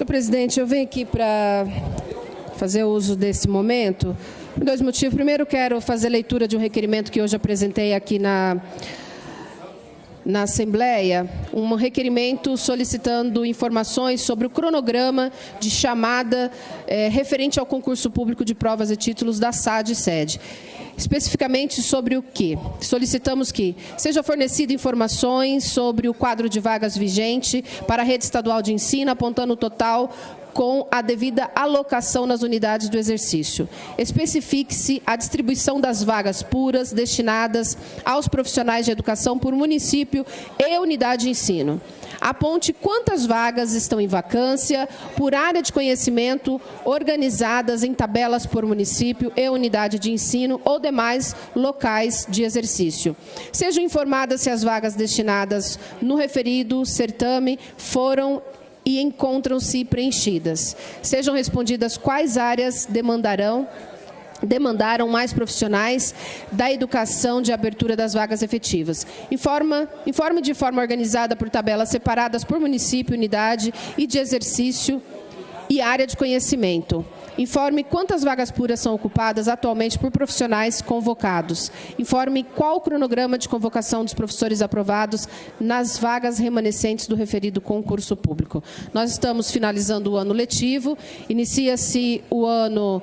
Senhor presidente, eu venho aqui para fazer uso desse momento por dois motivos. Primeiro, quero fazer leitura de um requerimento que hoje apresentei aqui na Assembleia, um requerimento solicitando informações sobre o cronograma de chamada referente ao concurso público de provas e títulos da SAD-SED. Especificamente sobre o quê? Solicitamos que seja fornecido informações sobre o quadro de vagas vigente para a rede estadual de ensino, apontando o total com a devida alocação nas unidades do exercício. Especifique-se a distribuição das vagas puras destinadas aos profissionais de educação por município e unidade de ensino. Aponte quantas vagas estão em vacância por área de conhecimento organizadas em tabelas por município e unidade de ensino ou demais locais de exercício. Sejam informadas se as vagas destinadas no referido certame foram e encontram-se preenchidas. Sejam respondidas quais áreas demandaram mais profissionais da educação de abertura das vagas efetivas. Informe de forma organizada por tabelas separadas por município, unidade e de exercício e área de conhecimento. Informe quantas vagas puras são ocupadas atualmente por profissionais convocados. Informe qual o cronograma de convocação dos professores aprovados nas vagas remanescentes do referido concurso público. Nós estamos finalizando o ano letivo, inicia-se o ano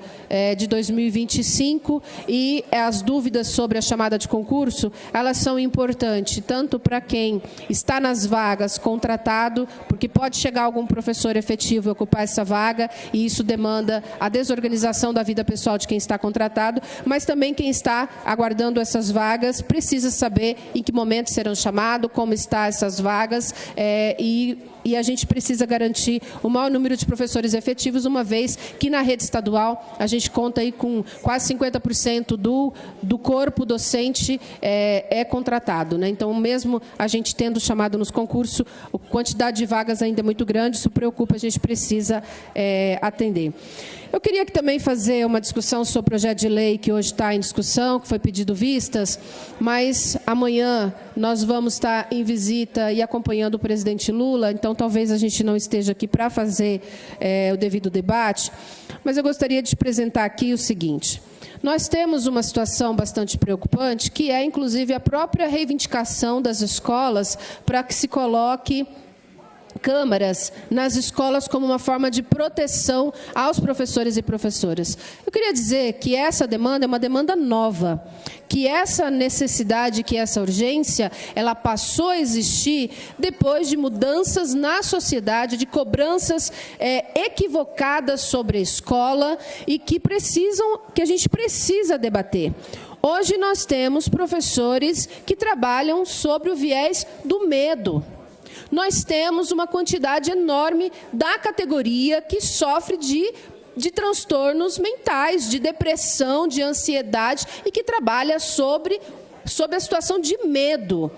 de 2025 e as dúvidas sobre a chamada de concurso, elas são importantes, tanto para quem está nas vagas contratado, porque pode chegar algum professor efetivo e ocupar essa vaga, e isso demanda a desorganização da vida pessoal de quem está contratado, mas também quem está aguardando essas vagas precisa saber em que momento serão chamados, como estão essas vagas, e a gente precisa garantir o maior número de professores efetivos, uma vez que na rede estadual a gente conta aí com quase 50% do corpo docente é contratado, né? Então, mesmo a gente tendo chamado nos concursos, a quantidade de vagas ainda é muito grande, isso preocupa, a gente precisa atender. Eu queria também fazer uma discussão sobre o projeto de lei que hoje está em discussão, que foi pedido vistas, mas amanhã nós vamos estar em visita e acompanhando o presidente Lula, então talvez a gente não esteja aqui para fazer o devido debate, mas eu gostaria de apresentar aqui o seguinte. Nós temos uma situação bastante preocupante, que é, inclusive, a própria reivindicação das escolas para que se coloque câmaras nas escolas como uma forma de proteção aos professores e professoras. Eu queria dizer que essa demanda é uma demanda nova, que essa necessidade, que essa urgência, ela passou a existir depois de mudanças na sociedade, de cobranças equivocadas sobre a escola e que a gente precisa debater. Hoje nós temos professores que trabalham sobre o viés do medo. Nós temos uma quantidade enorme da categoria que sofre de transtornos mentais, de depressão, de ansiedade e que trabalha sobre a situação de medo.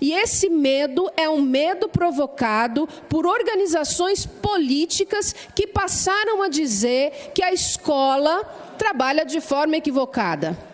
E esse medo é um medo provocado por organizações políticas que passaram a dizer que a escola trabalha de forma equivocada.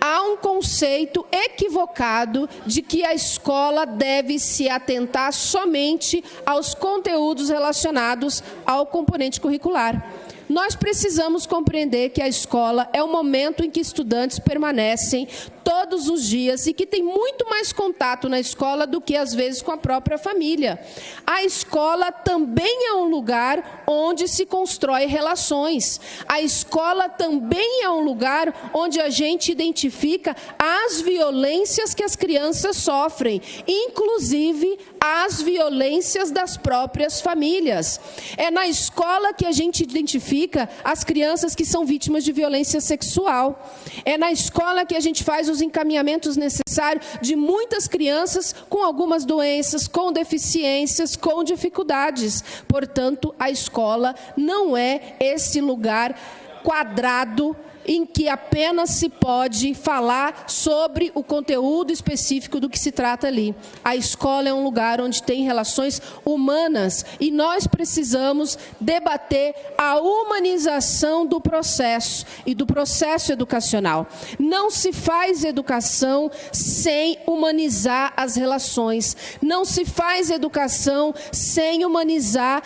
Há um conceito equivocado de que a escola deve se atentar somente aos conteúdos relacionados ao componente curricular. Nós precisamos compreender que a escola é o momento em que estudantes permanecem todos os dias e que tem muito mais contato na escola do que, às vezes, com a própria família. A escola também é um lugar onde se constrói relações. A escola também é um lugar onde a gente identifica as violências que as crianças sofrem, inclusive as violências das próprias famílias. É na escola que a gente identifica as crianças que são vítimas de violência sexual. É na escola que a gente faz os encaminhamentos necessários de muitas crianças com algumas doenças, com deficiências, com dificuldades. Portanto, a escola não é esse lugar quadrado em que apenas se pode falar sobre o conteúdo específico do que se trata ali. A escola é um lugar onde tem relações humanas e nós precisamos debater a humanização do processo e do processo educacional. Não se faz educação sem humanizar as relações. Não se faz educação sem humanizar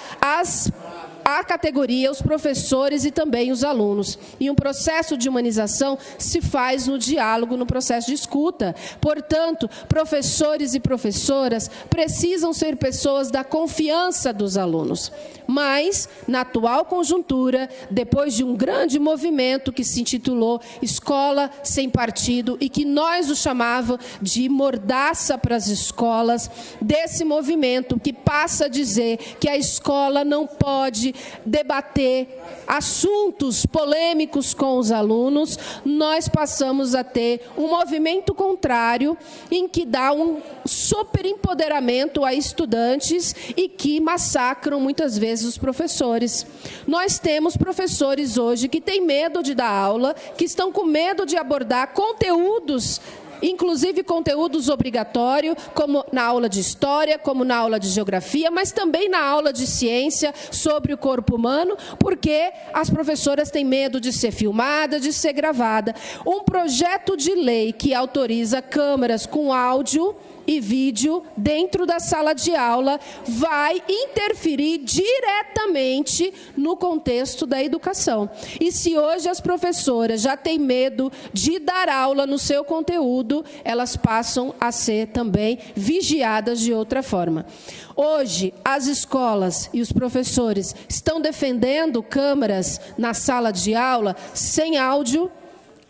a categoria, os professores e também os alunos. E um processo de humanização se faz no diálogo, no processo de escuta. Portanto, professores e professoras precisam ser pessoas da confiança dos alunos. Mas, na atual conjuntura, depois de um grande movimento que se intitulou Escola Sem Partido e que nós o chamava de mordaça para as escolas, desse movimento que passa a dizer que a escola não pode debater assuntos polêmicos com os alunos, nós passamos a ter um movimento contrário em que dá um superempoderamento a estudantes e que massacram muitas vezes os professores. Nós temos professores hoje que têm medo de dar aula, que estão com medo de abordar conteúdos, inclusive conteúdos obrigatórios, como na aula de história, como na aula de geografia, mas também na aula de ciência sobre o corpo humano, porque as professoras têm medo de ser filmada, de ser gravada. Um projeto de lei que autoriza câmeras com áudio e vídeo dentro da sala de aula vai interferir diretamente no contexto da educação. E se hoje as professoras já têm medo de dar aula no seu conteúdo, elas passam a ser também vigiadas de outra forma. Hoje, as escolas e os professores estão defendendo câmeras na sala de aula sem áudio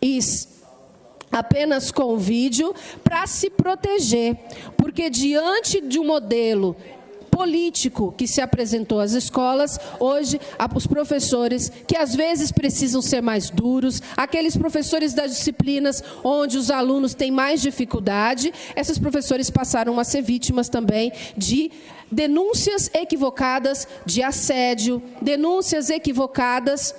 e apenas com vídeo, para se proteger, porque diante de um modelo político que se apresentou às escolas, hoje os professores, que às vezes precisam ser mais duros, aqueles professores das disciplinas onde os alunos têm mais dificuldade, esses professores passaram a ser vítimas também de denúncias equivocadas de assédio, denúncias equivocadas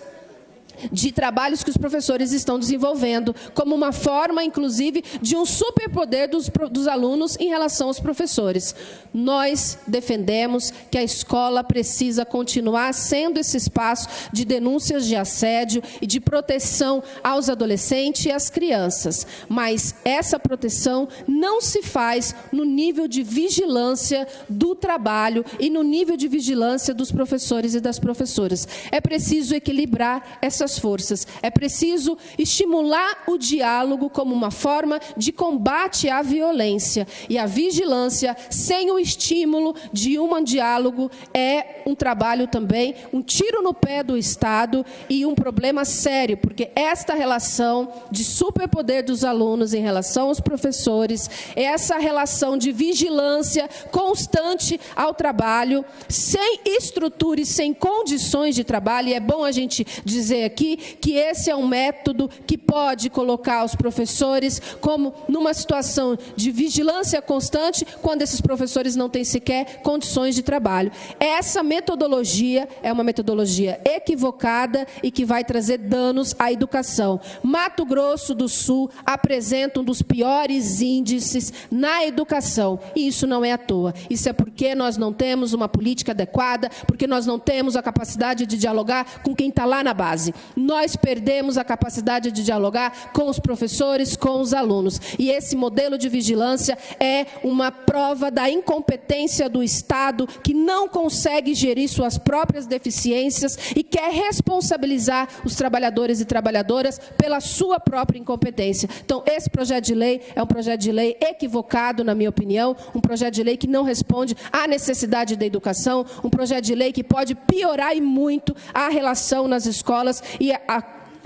de trabalhos que os professores estão desenvolvendo, como uma forma, inclusive, de um superpoder dos alunos em relação aos professores. Nós defendemos que a escola precisa continuar sendo esse espaço de denúncias de assédio e de proteção aos adolescentes e às crianças. Mas essa proteção não se faz no nível de vigilância do trabalho e no nível de vigilância dos professores e das professoras. É preciso equilibrar essas forças. É preciso estimular o diálogo como uma forma de combate à violência. E a vigilância, sem o estímulo de um diálogo, é um trabalho também, um tiro no pé do Estado e um problema sério, porque esta relação de superpoder dos alunos em relação aos professores, essa relação de vigilância constante ao trabalho, sem estrutura e sem condições de trabalho, e é bom a gente dizer aqui que esse é um método que pode colocar os professores como numa situação de vigilância constante, quando esses professores não têm sequer condições de trabalho. Essa metodologia é uma metodologia equivocada e que vai trazer danos à educação. Mato Grosso do Sul apresenta um dos piores índices na educação, e isso não é à toa. Isso é porque nós não temos uma política adequada, porque nós não temos a capacidade de dialogar com quem está lá na base. Nós perdemos a capacidade de dialogar com os professores, com os alunos. E esse modelo de vigilância é uma prova da incompetência do Estado, que não consegue gerir suas próprias deficiências e quer responsabilizar os trabalhadores e trabalhadoras pela sua própria incompetência. Então, esse projeto de lei é um projeto de lei equivocado, na minha opinião, um projeto de lei que não responde à necessidade da educação, um projeto de lei que pode piorar e muito a relação nas escolas e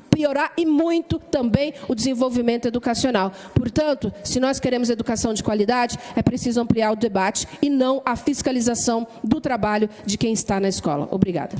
piorar e muito também o desenvolvimento educacional. Portanto, se nós queremos educação de qualidade, é preciso ampliar o debate e não a fiscalização do trabalho de quem está na escola. Obrigada.